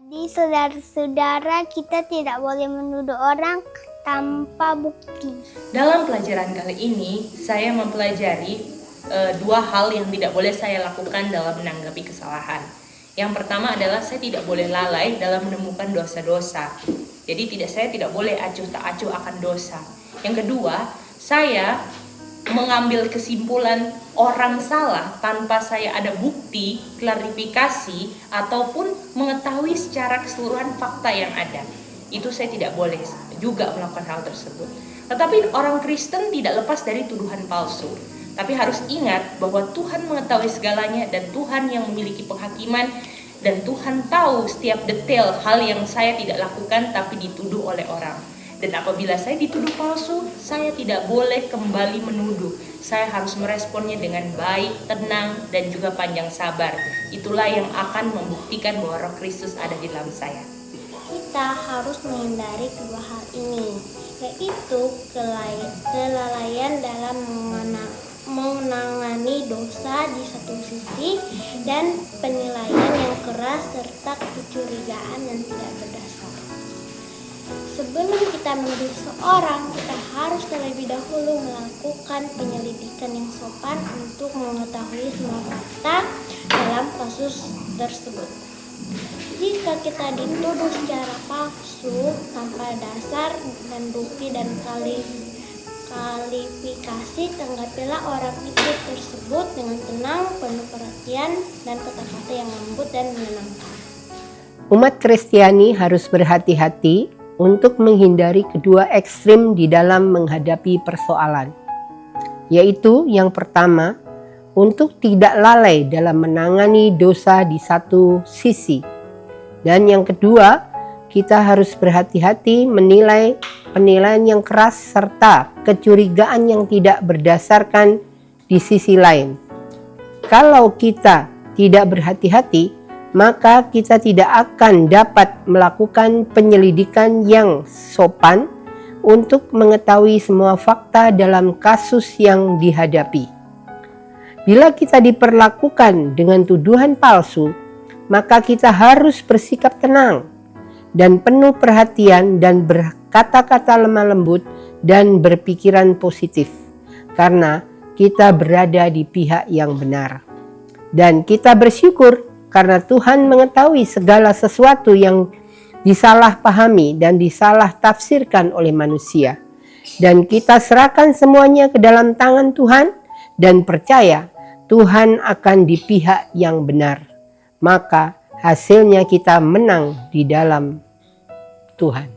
Jadi saudara-saudara, kita tidak boleh menuduh orang tanpa bukti. Dalam pelajaran kali ini, saya mempelajari dua hal yang tidak boleh saya lakukan dalam menanggapi kesalahan. Yang pertama adalah saya tidak boleh lalai dalam menemukan dosa-dosa. Jadi saya tidak boleh acuh tak acuh akan dosa. Yang kedua, saya mengambil kesimpulan orang salah tanpa saya ada bukti, klarifikasi, ataupun mengetahui secara keseluruhan fakta yang ada. Itu saya tidak boleh juga melakukan hal tersebut. Tetapi orang Kristen tidak lepas dari tuduhan palsu. Tapi harus ingat bahwa Tuhan mengetahui segalanya dan Tuhan yang memiliki penghakiman, dan Tuhan tahu setiap detail hal yang saya tidak lakukan tapi dituduh oleh orang. Dan apabila saya dituduh palsu, saya tidak boleh kembali menuduh. Saya harus meresponnya dengan baik, tenang, dan juga panjang sabar. Itulah yang akan membuktikan bahwa Roh Kristus ada di dalam saya. Kita harus menghindari kedua hal ini, yaitu kelalaian dalam menangani dosa di satu sisi dan penilaian yang keras serta kecurigaan yang tidak berdasar. Sebelum kita menuduh seorang, kita harus terlebih dahulu melakukan penyelidikan yang sopan untuk mengetahui semua fakta dalam kasus tersebut. Jika kita dituduh secara palsu tanpa dasar dan bukti dan kualifikasi, tanggapilah orang itu tersebut dengan tenang, penuh perhatian, dan kata-kata yang lembut dan menenangkan. Umat Kristiani harus berhati-hati untuk menghindari kedua ekstrim di dalam menghadapi persoalan. Yaitu yang pertama, untuk tidak lalai dalam menangani dosa di satu sisi. Dan yang kedua, kita harus berhati-hati menilai penilaian yang keras serta kecurigaan yang tidak berdasarkan di sisi lain. Kalau kita tidak berhati-hati, maka kita tidak akan dapat melakukan penyelidikan yang sopan untuk mengetahui semua fakta dalam kasus yang dihadapi. Bila kita diperlakukan dengan tuduhan palsu, maka kita harus bersikap tenang dan penuh perhatian dan berkata-kata lemah lembut dan berpikiran positif, karena kita berada di pihak yang benar. Dan kita bersyukur karena Tuhan mengetahui segala sesuatu yang disalahpahami dan disalah tafsirkan oleh manusia. Dan kita serahkan semuanya ke dalam tangan Tuhan dan percaya Tuhan akan di pihak yang benar. Maka hasilnya kita menang di dalam Tuhan.